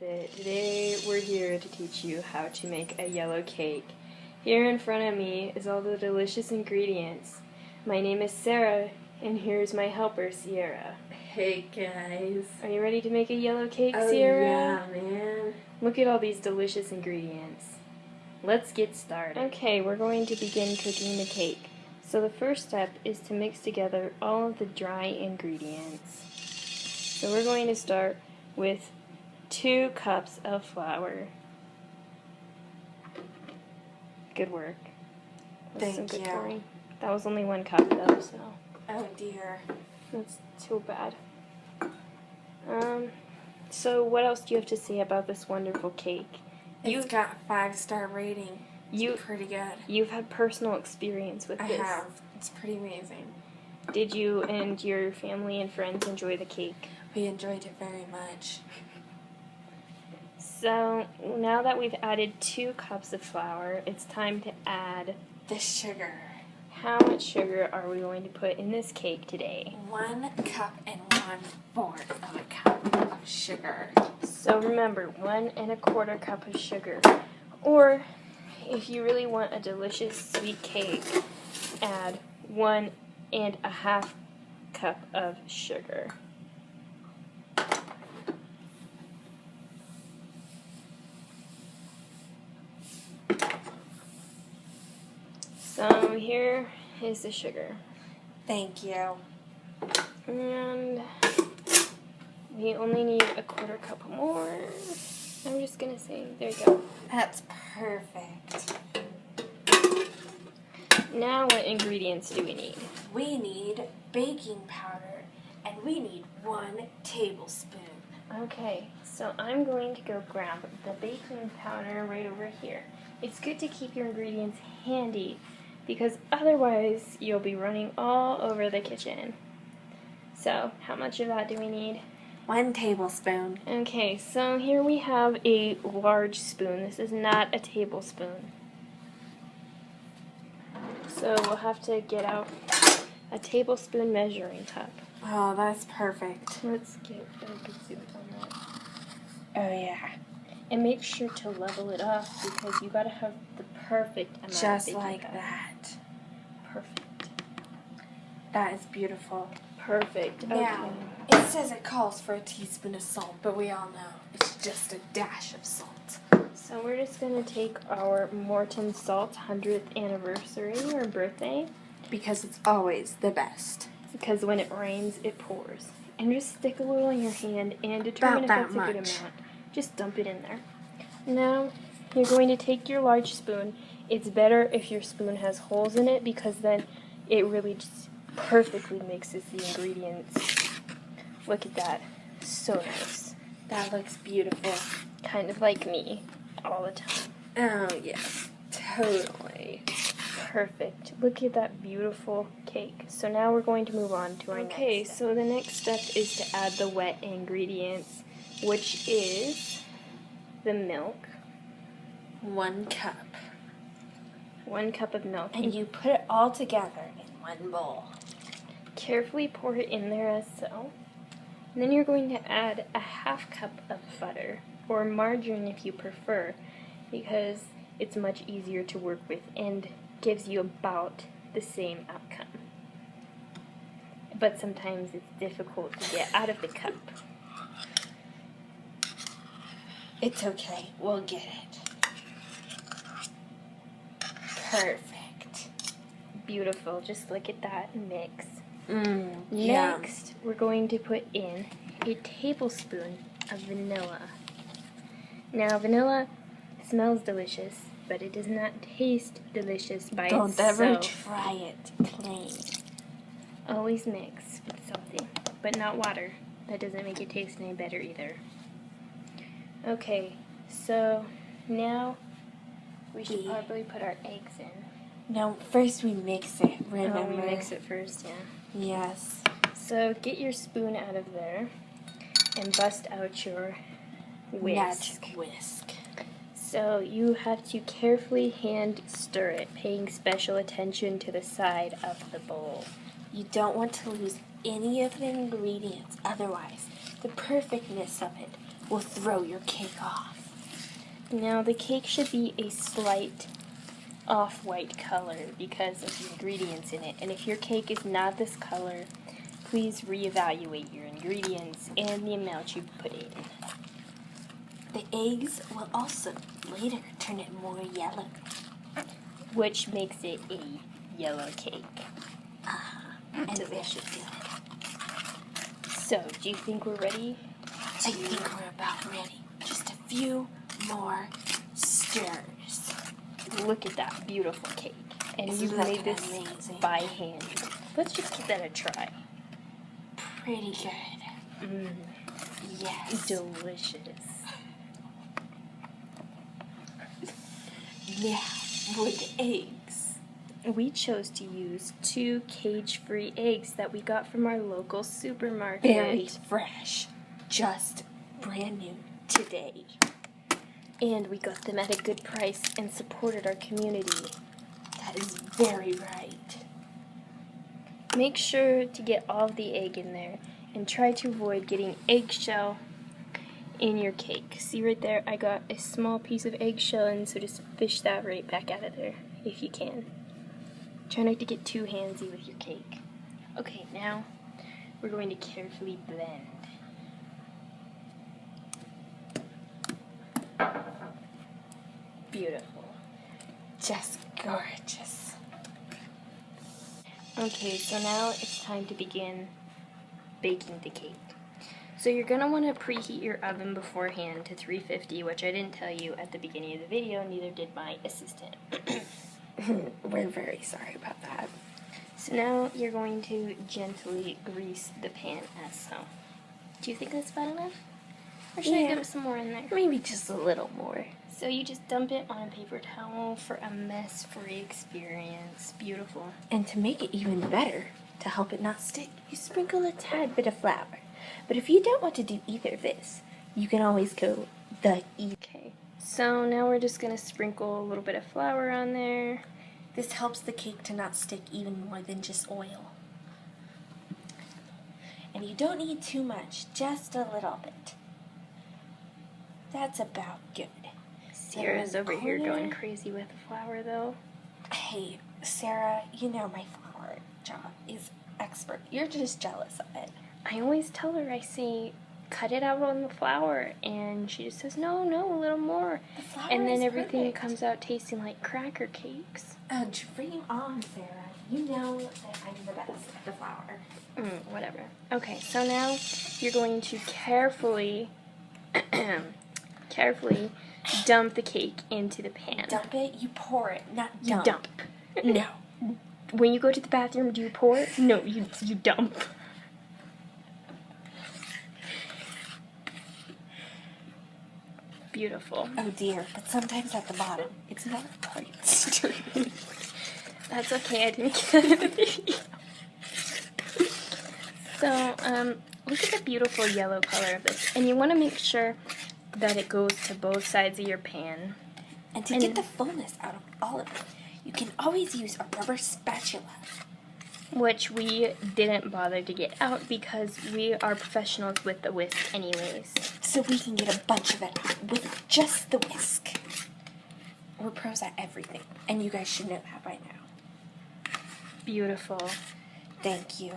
with it. Today we're here to teach you how to make a yellow cake. Here in front of me is all the delicious ingredients. My name is Sarah, and here's my helper, Sierra. Hey guys. Are you ready to make a yellow cake, Oh, Sierra? yeah, man. Look at all these delicious ingredients. Let's get started. Okay, we're going to begin cooking the cake. So the first step is to mix together all of the dry ingredients. So we're going to start with 2 cups of flour. Good work. Thank you. Pouring. That was only 1 cup though, so Oh dear. that's too bad. So what else do you have to say about this wonderful cake? It's got a 5-star rating. It's pretty good. You've had personal experience with this. I have. It's pretty amazing. Did you and your family and friends enjoy the cake? We enjoyed it very much. So now that we've added 2 cups of flour, it's time to add The sugar. How much sugar are we going to put in this cake today? 1 cup and 1/4 of a cup of sugar. So remember, 1 1/4 cup of sugar. Or if you really want a delicious sweet cake, add 1 1/2 cup of sugar. So here is the sugar. Thank you. And we only need 1/4 cup more. I'm just gonna say, there you go. That's perfect. Now what ingredients do we need? We need baking powder, and we need 1 tablespoon. Okay, so I'm going to go grab the baking powder right over here. It's good to keep your ingredients handy because otherwise you'll be running all over the kitchen. So, how much of that do we need? 1 tablespoon. Okay, so here we have a large spoon. This is not a tablespoon. So we'll have to get out a tablespoon measuring cup. Oh, that's perfect. Let's get a good zoom on that. Oh, yeah. And make sure to level it off because you gotta have the perfect amount Just of baking like powder. that. Perfect. That is beautiful. Perfect. Okay. Now, it says it calls for a teaspoon of salt, but we all know it's just a dash of salt. So we're just gonna take our Morton Salt 100th anniversary or birthday. Because it's always the best. Because when it rains, it pours. And just stick a little in your hand and determine if About that's that a good much. amount. Just dump it in there. Now, you're going to take your large spoon. It's better if your spoon has holes in it because then it really just perfectly mixes the ingredients. Look at that. So nice. That looks beautiful. Kind of like me all the time. Oh, yes. Totally. Perfect. Look at that beautiful cake. So now we're going to move on to our next step. So the next step is to add the wet ingredients, which is the milk. 1 cup. 1 cup of milk. And you put it all together in 1 bowl. Carefully pour it in there as so. And then you're going to add a 1/2 cup of butter, or margarine if you prefer, because it's much easier to work with and gives you about the same outcome. But sometimes it's difficult to get out of the cup. It's okay. We'll get it. Perfect. Beautiful. Just look at that mix. Yum. Next, we're going to put in a tablespoon of vanilla. Now, vanilla smells delicious, but it does not taste delicious by Don't itself. ever try it plain. Always mix with something, but not water. That doesn't make it taste any better either. Okay, so now we should probably put our eggs in. No, first we mix it, remember? Oh, we mix it first, yeah. Yes. So get your spoon out of there and bust out your whisk. Magic whisk. So you have to carefully hand stir it, paying special attention to the side of the bowl. You don't want to lose any of the ingredients, otherwise the perfectness of it will throw your cake off. Now the cake should be a slight off-white color because of the ingredients in it. And if your cake is not this color, please reevaluate your ingredients and the amount you put in. The eggs will also later turn it more yellow, which makes it a yellow cake. And delicious. So, do you think we're ready? I think we're about ready. Just a few more stirs. Look at that beautiful cake. And Isn't you that made this amazing? by hand. Let's just give that a try. Pretty good. Yes. Delicious. Now, with eggs. We chose to use 2 cage-free eggs that we got from our local supermarket. Very fresh. Just brand new today. And we got them at a good price and supported our community. That is very right. Make sure to get all of the egg in there and try to avoid getting eggshell in your cake. See right there, I got a small piece of eggshell in, so just fish that right back out of there if you can. Try not to get too handsy with your cake. Okay, now we're going to carefully blend. Beautiful. Just gorgeous. Okay, so now it's time to begin baking the cake. So you're going to want to preheat your oven beforehand to 350, which I didn't tell you at the beginning of the video, neither did my assistant. We're very sorry about that. So now you're going to gently grease the pan as so. Do you think that's about enough? Or should I dump some more in there? Maybe just a little more. So you just dump it on a paper towel for a mess-free experience. Beautiful. And to make it even better, to help it not stick, you sprinkle a tad bit of flour. But if you don't want to do either of this, you can always go the Okay. So now we're just going to sprinkle a little bit of flour on there. This helps the cake to not stick even more than just oil. And you don't need too much, just a little bit. That's about good. Sarah's over here going crazy with the flour, though. Hey, Sarah, you know my flour job is expert. You're just jealous of it. I always tell her, I say, cut it out on the flour, and she just says, no, a little more. The flour and then is everything perfect. comes out tasting like cracker cakes. Dream on, Sarah. You know that I'm the best at the flour. Whatever. Okay, so now you're going to carefully dump the cake into the pan. Dump it, you pour it, not You dump. dump. No. When you go to the bathroom, do you pour it? No, you dump. Beautiful. Oh dear, but sometimes at the bottom, it's not quite straight. That's okay, I didn't get that in the video. So, look at the beautiful yellow color of this. And you want to make sure that it goes to both sides of your pan. And to get the fullness out of all of it, you can always use a rubber spatula. Which we didn't bother to get out because we are professionals with the whisk anyways. So we can get a bunch of it out with just the whisk. We're pros at everything, and you guys should know that by now. Beautiful. Thank you.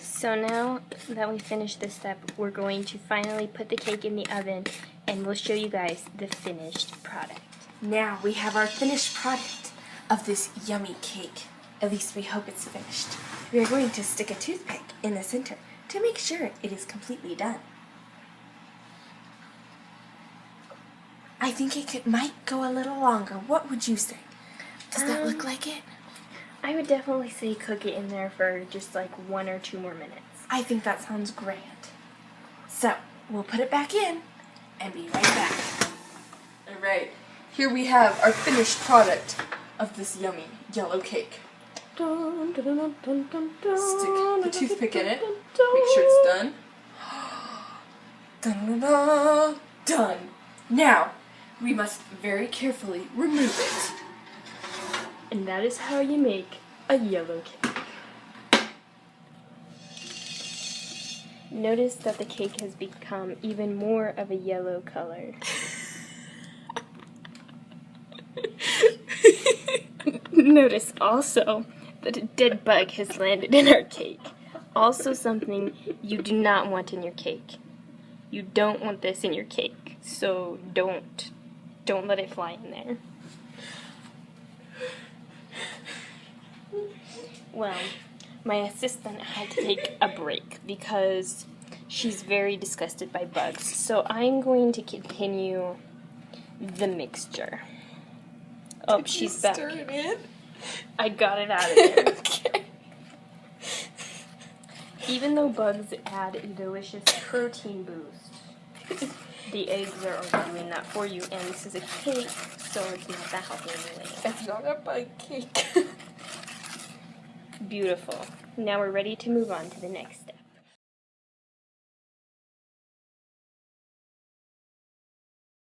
So now that we finished this step, we're going to finally put the cake in the oven and we'll show you guys the finished product. Now we have our finished product of this yummy cake. At least we hope it's finished. We are going to stick a toothpick in the center to make sure it is completely done. I think it might go a little longer. What would you say? Does that look like it? I would definitely say cook it in there for just like 1 or 2 more minutes. I think that sounds grand. So, we'll put it back in and be right back. Alright, here we have our finished product of this yummy yellow cake. Stick the toothpick in it. Make sure it's done. Dun, dun, dun, done. Now, we must very carefully remove it. And that is how you make a yellow cake. Notice that the cake has become even more of a yellow color. Notice also that a dead bug has landed in our cake. Also something you do not want in your cake. You don't want this in your cake, so don't let it fly in there. Well, my assistant had to take a break because she's very disgusted by bugs, so I'm going to continue the mixture. Oh, she's back. Stir it in? I got it out of there. Okay. Even though bugs add a delicious protein boost, the eggs are already doing that for you, and this is a cake, so it's not that healthy anyway. It's not a bug cake. Beautiful. Now we're ready to move on to the next step.